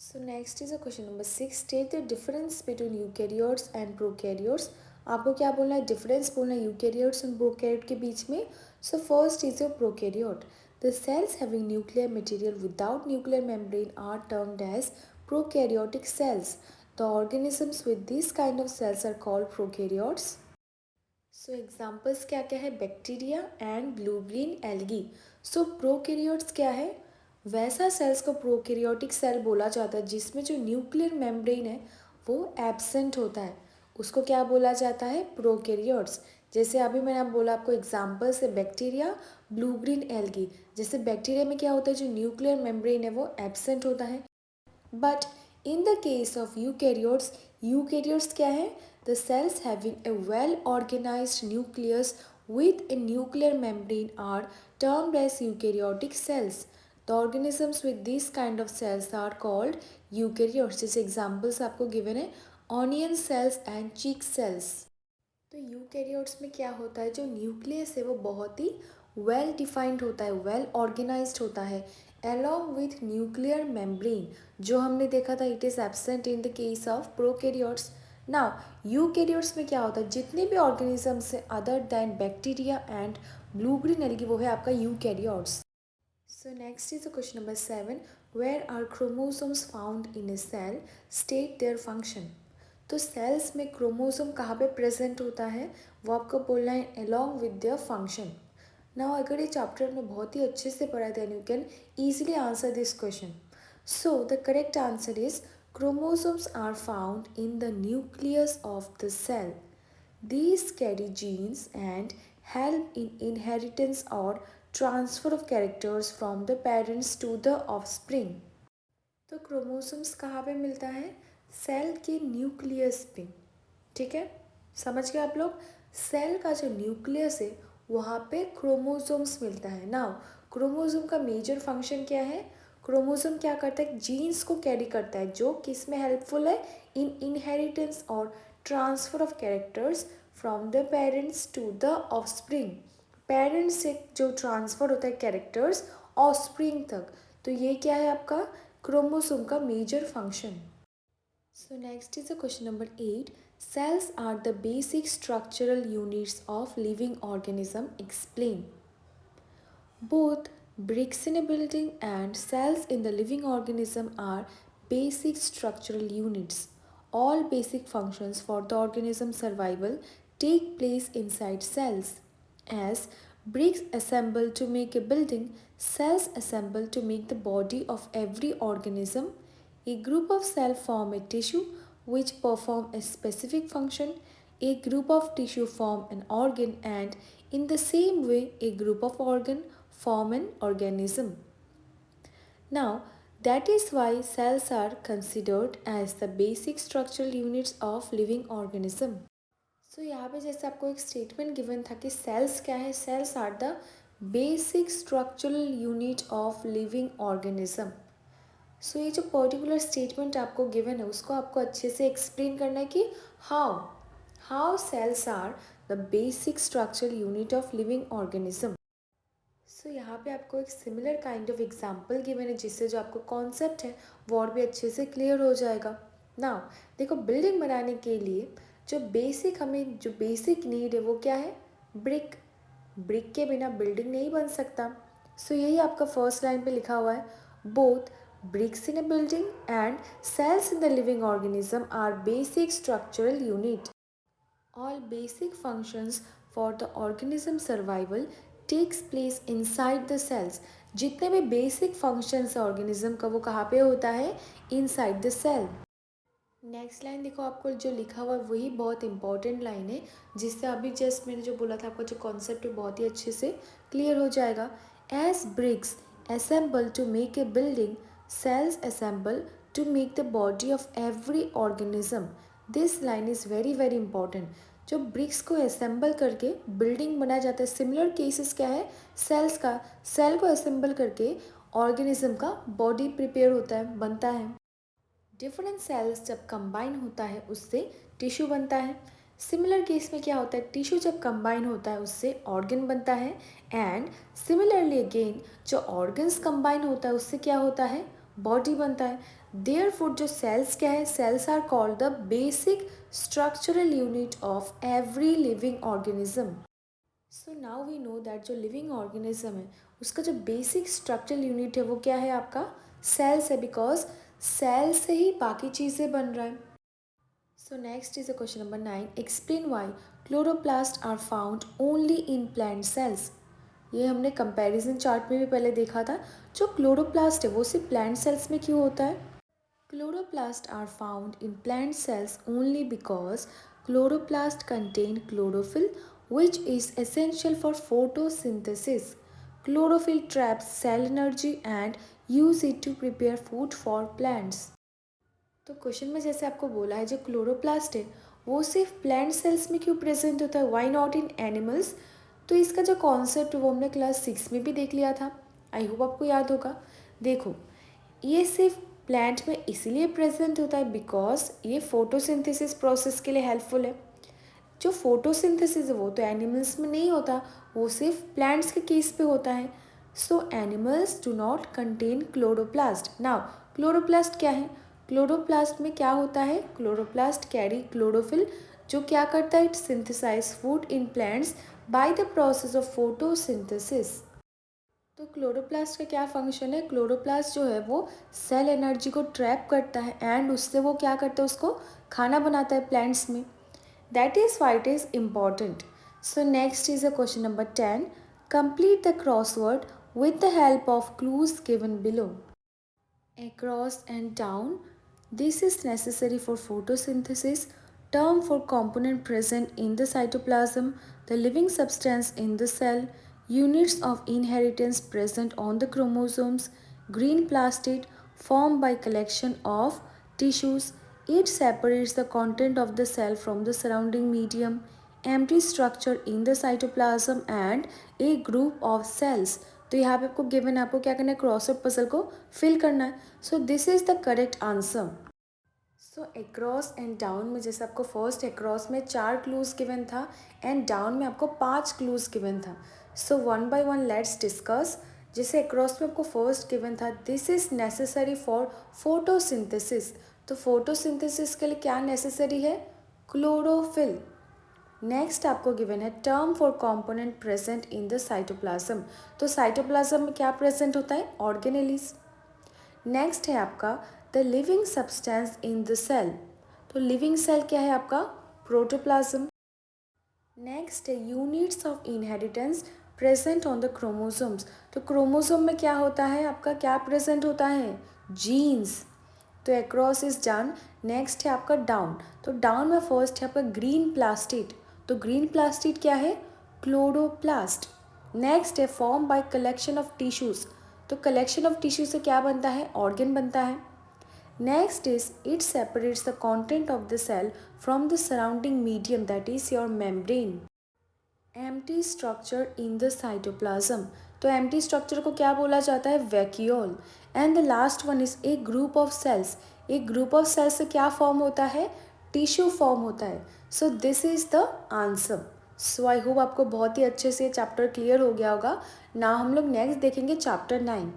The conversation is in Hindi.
So next is a question number 6. State the difference between eukaryotes and prokaryotes. आपको क्या बोलना है? डिफरेंस बोलना है यूकैरियोट्स और प्रोकैरियोट के बीच में. So first is your prokaryote. The cells having nuclear material without nuclear membrane are termed as prokaryotic cells. The organisms with this kind of cells are called prokaryotes. So examples क्या क्या है? Bacteria and blue green algae. So prokaryotes क्या है? वैसा सेल्स को प्रोकैरियोटिक सेल बोला जाता है जिसमें जो न्यूक्लियर मेम्ब्रेन है वो एब्सेंट होता है. उसको क्या बोला जाता है? प्रोकैरियोट्स. जैसे अभी मैंने आप बोला, आपको एग्जाम्पल्स है बैक्टीरिया, ब्लू ग्रीन एल्गी. जैसे बैक्टीरिया में क्या होता है, जो न्यूक्लियर मेम्ब्रेन है वो एब्सेंट होता है. But in the case of eukaryotes, eukaryotes क्या है? The cells having a well-organized nucleus with a nuclear membrane are termed as eukaryotic cells. The organisms with these kind of cells are called eukaryotes. जैसे examples आपको given है onion cells and cheek cells. तो यूकैरियोट्स में क्या होता है, जो न्यूक्लियस है वो बहुत ही वेल डिफाइंड होता है, वेल ऑर्गेनाइज्ड होता है, along विथ न्यूक्लियर मेम्ब्रेन. जो हमने देखा था it is absent in the case of prokaryotes. Now eukaryotes में क्या होता है, जितने भी ऑर्गेनिजम्स हैं other than bacteria and blue green algae वो है आपका eukaryotes. So next is the question number 7. Where are chromosomes found in a cell? State their function. तो सेल्स में क्रोमोसोम कहाँ पे प्रेजेंट होता है वो आपको बोलना है along with their function. Now अगर ये चैप्टर में बहुत ही अच्छे से पढ़ा then you can easily answer this question. So the correct answer is chromosomes are found in the nucleus of the cell. These carry genes and help in inheritance or transfer of characters from the parents to the offspring. तो क्रोमोसोम्स कहाँ पे मिलता है? सेल के न्यूक्लियस पे. ठीक है, समझ गए आप लोग? सेल का जो न्यूक्लियस है वहाँ पे क्रोमोसोम्स मिलता है. नाउ क्रोमोसोम का मेजर फंक्शन क्या है? क्रोमोसोम क्या करता है? जीन्स को कैरी करता है, जो किस में हेल्पफुल है? इन इनहेरिटेंस और transfer of characters from the parents to the offspring. Parents से जो ट्रांसफर होता है कैरेक्टर्स ऑफस्प्रिंग तक. तो ये क्या है आपका? क्रोमोसोम का major function. So next is the question number 8. Cells are the basic structural units of living organism. Explain. Both bricks in a building and cells in the living organism are basic structural units. All basic functions for the organism survival take place inside cells. As bricks assemble to make a building, cells assemble to make the body of every organism. A group of cells form a tissue which perform a specific function. A group of tissue form an organ, and in the same way a group of organ form an organism. Now, that is why cells are considered as the basic structural units of living organism. So यहाँ पे जैसे आपको एक स्टेटमेंट गिवन था कि सेल्स क्या है? Cells are the basic structural unit of living organism. So ये जो पर्टिकुलर स्टेटमेंट आपको गिवन है उसको आपको अच्छे से एक्सप्लेन करना है कि how how cells are the basic structural unit of living organism. So यहाँ पे आपको एक similar kind of example given है जिससे जो आपको कॉन्सेप्ट है वो और भी अच्छे से क्लियर हो जाएगा. नाउ देखो, बिल्डिंग बनाने के लिए जो बेसिक नीड है वो क्या है? ब्रिक. ब्रिक के बिना बिल्डिंग नहीं बन सकता. सो यही आपका फर्स्ट लाइन पे लिखा हुआ है. Both bricks in a building and cells in the living organism are basic structural unit. All basic functions for the organism survival takes place inside the cells. जितने भी बेसिक फंक्शंस है ऑर्गेनिज्म का वो कहाँ पे होता है? Inside the cell. Next line देखो, आपको जो लिखा हुआ है वही बहुत इंपॉर्टेंट लाइन है जिससे अभी जस्ट मैंने जो बोला था आपका जो कॉन्सेप्ट है बहुत ही अच्छे से क्लियर हो जाएगा. As bricks assemble to make a building, cells assemble to make the body of every organism. This line is very very important. जो ब्रिक्स को असेंबल करके बिल्डिंग बनाया जाता है, सिमिलर केसेस क्या है? सेल्स का. सेल को असेंबल करके ऑर्गेनिज्म का बॉडी प्रिपेयर होता है, बनता है. डिफरेंट सेल्स जब कंबाइन होता है उससे टिश्यू बनता है. सिमिलर केस में क्या होता है? टिश्यू जब कंबाइन होता है उससे ऑर्गन बनता है. एंड सिमिलरली अगेन जो ऑर्गन्स कंबाइन होता है उससे क्या होता है? बॉडी बनता है. देयरफॉर जो सेल्स क्या है, cells are called the basic structural unit of every living organism. So now we know that जो लिविंग ऑर्गेनिज्म है उसका जो बेसिक स्ट्रक्चरल यूनिट है वो क्या है आपका, सेल्स है, बिकॉज सेल से ही बाकी चीज़ें बन रहा है। So next is a question number 9, explain why chloroplast are found only in plant cells. ये हमने कंपैरिजन चार्ट में भी पहले देखा था, जो क्लोरोप्लास्ट है वो सिर्फ प्लांट सेल्स में क्यों होता है। Chloroplasts are found in plant cells only because chloroplasts contain chlorophyll, which is essential for photosynthesis. Chlorophyll traps cell energy and use it to prepare food for plants. तो क्वेश्चन में जैसे आपको बोला है जो क्लोरोप्लास्ट है वो सिर्फ प्लांट सेल्स में क्यों प्रेजेंट होता है, वाई नॉट इन एनिमल्स। तो इसका जो कॉन्सेप्ट वो हमने क्लास 6 में भी देख लिया था, आई होप आपको याद होगा। देखो, ये सिर्फ प्लांट में इसीलिए प्रेजेंट होता है बिकॉज ये फोटोसिंथेसिस प्रोसेस के लिए हेल्पफुल है। जो फोटोसिंथेसिस है वो तो एनिमल्स में नहीं होता, वो सिर्फ प्लांट्स के केस पे होता है। सो animals do not contain chloroplast. Now chloroplast क्या है, क्लोरोप्लास्ट में क्या होता है, क्लोरोप्लास्ट कैरी क्लोरोफिल, जो क्या करता है, it synthesize food in plants by the process of photosynthesis. तो क्लोरोप्लास्ट का क्या फंक्शन है, क्लोरोप्लास्ट जो है वो सेल एनर्जी को ट्रैप करता है एंड उससे वो क्या करता है, उसको खाना बनाता है प्लांट्स में। That is why it is important. So next is a question number 10, complete the crossword with the help of clues given below. Across and down. This is necessary for photosynthesis, term for component present in the cytoplasm, the living substance in the cell, units of inheritance present on the chromosomes, green plastid formed by collection of tissues. It separates the content of the cell from the surrounding medium, empty structure in the cytoplasm and a group of cells. तो यहाँ पे आपको गिवन है, आपको क्या करना है, क्रॉसवर्ड पजल को फिल करना है। So this is the correct answer. So across and down में जैसे आपको फर्स्ट अक्रॉस में 4 क्लूज गिवन था एंड डाउन में आपको 5 क्लूज गिवन था। So one by one let's discuss. जैसे अक्रॉस में आपको फर्स्ट गिवन था, this is necessary for photosynthesis. तो फोटोसिंथेसिस के लिए क्या नेसेसरी है, क्लोरोफिल। नेक्स्ट आपको गिवन है term for component present in the cytoplasm. तो साइटोप्लाज्म में क्या प्रेजेंट होता है, ऑर्गेनेलिस। नेक्स्ट है आपका the living substance in the cell. तो लिविंग सेल क्या है आपका, प्रोटोप्लाज्म। नेक्स्ट है units of inheritance present on the chromosomes. तो क्रोमोसोम में क्या होता है आपका, क्या प्रेजेंट होता है, जीन्स। तो अक्रॉस इज डन। नेक्स्ट है आपका डाउन। तो डाउन में फर्स्ट है आपका ग्रीन प्लास्टिड। तो ग्रीन प्लास्टिड क्या है, क्लोरोप्लास्ट। नेक्स्ट है form by collection of tissues. तो कलेक्शन ऑफ टिश्यू से क्या बनता है, ऑर्गन बनता है। Next is it separates the content of the cell from the surrounding medium, that is your membrane. Empty structure in the cytoplasm. तो एम्प्टी स्ट्रक्चर को क्या बोला जाता है, vacuole. And the last one is a group of sales. एक ग्रुप ऑफ सेल्स से क्या फॉर्म होता है, टिश्यू फॉर्म होता है। So this is the answer. So I hope आपको बहुत ही अच्छे से चैप्टर क्लियर हो गया होगा। ना हम लोग नेक्स्ट देखेंगे चैप्टर 9।